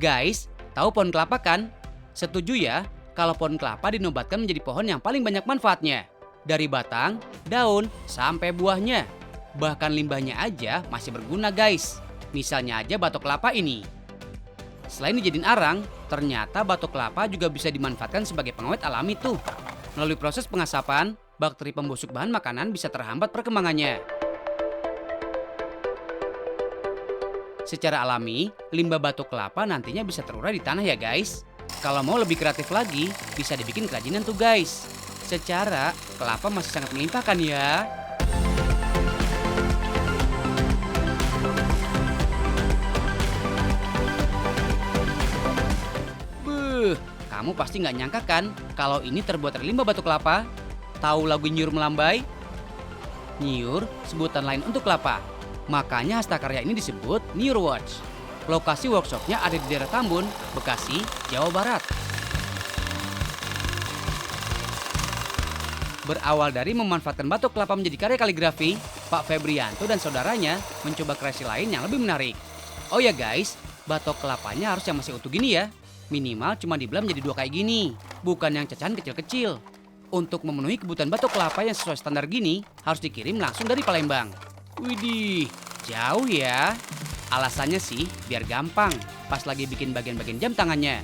Guys, tahu pohon kelapa kan? Setuju ya, kalau pohon kelapa dinobatkan menjadi pohon yang paling banyak manfaatnya. Dari batang, daun, sampai buahnya. Bahkan limbahnya aja masih berguna guys. Misalnya aja batok kelapa ini. Selain dijadiin arang, ternyata batok kelapa juga bisa dimanfaatkan sebagai pengawet alami tuh. Melalui proses pengasapan, bakteri pembusuk bahan makanan bisa terhambat perkembangannya. Secara alami, limbah batok kelapa nantinya bisa terurai di tanah ya guys. Kalau mau lebih kreatif lagi, bisa dibikin kerajinan tuh guys. Secara, kelapa masih sangat melimpahkan ya. Kamu pasti nggak nyangka kan kalau ini terbuat dari limbah batu kelapa? Tahu lagu Nyiur Melambai? Nyiur sebutan lain untuk kelapa. Makanya hasta karya ini disebut Nyiur Watch. Lokasi workshopnya ada di daerah Tambun, Bekasi, Jawa Barat. Berawal dari memanfaatkan batok kelapa menjadi karya kaligrafi, Pak Febrianto dan saudaranya mencoba kreasi lain yang lebih menarik. Oh ya guys, batok kelapanya harus yang masih utuh gini ya. Minimal cuma dibelah menjadi 2 kayak gini, bukan yang cacahan kecil-kecil. Untuk memenuhi kebutuhan batok kelapa yang sesuai standar gini, harus dikirim langsung dari Palembang. Widih, jauh ya. Alasannya sih biar gampang, pas lagi bikin bagian-bagian jam tangannya.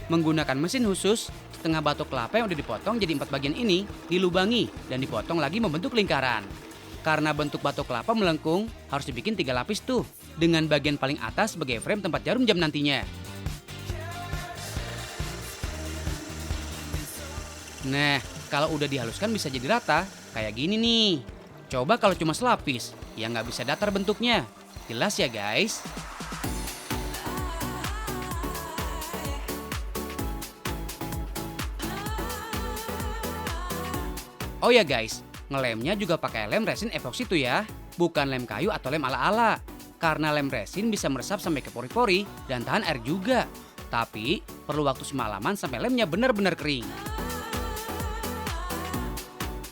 Menggunakan mesin khusus, setengah batok kelapa yang udah dipotong jadi 4 bagian ini dilubangi dan dipotong lagi membentuk lingkaran. Karena bentuk batok kelapa melengkung, harus dibikin 3 lapis tuh, dengan bagian paling atas sebagai frame tempat jarum jam nantinya. Nah, kalau udah dihaluskan bisa jadi rata, kayak gini nih. Coba kalau cuma selapis, ya nggak bisa datar bentuknya. Jelas ya guys? Oh ya guys, ngelemnya juga pakai lem resin epoksi tuh ya, bukan lem kayu atau lem ala-ala. Karena lem resin bisa meresap sampai ke pori-pori dan tahan air juga. Tapi perlu waktu semalaman sampai lemnya benar-benar kering.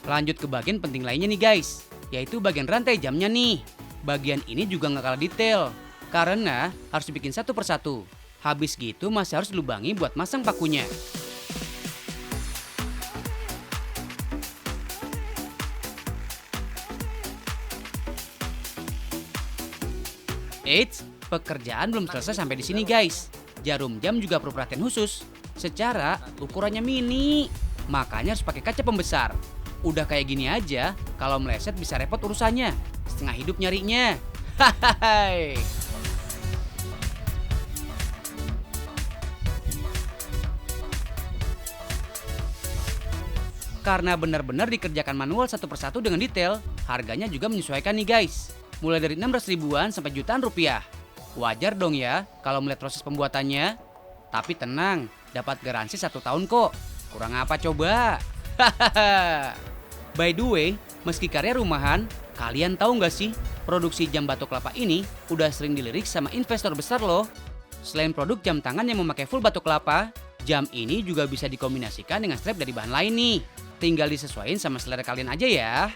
Lanjut ke bagian penting lainnya nih guys, yaitu bagian rantai jamnya nih. Bagian ini juga nggak kalah detail, karena harus dibikin satu persatu. Habis gitu masih harus dilubangi buat masang pakunya. Eits, pekerjaan belum selesai sampai di sini guys. Jarum jam juga perlu perhatian khusus. Secara ukurannya mini, makanya harus pakai kaca pembesar. Udah kayak gini aja, kalau meleset bisa repot urusannya. Setengah hidup nyarinya. Hahaha. Karena benar-benar dikerjakan manual satu persatu dengan detail, harganya juga menyesuaikan nih guys. Mulai dari 16 ribuan sampai jutaan rupiah. Wajar dong ya kalau melihat proses pembuatannya. Tapi tenang, dapat garansi 1 tahun kok. Kurang apa coba? By the way, meski karya rumahan, kalian tahu nggak sih produksi jam batok kelapa ini udah sering dilirik sama investor besar loh. Selain produk jam tangan yang memakai full batok kelapa, jam ini juga bisa dikombinasikan dengan strap dari bahan lain nih. Tinggal disesuaikan sama selera kalian aja ya.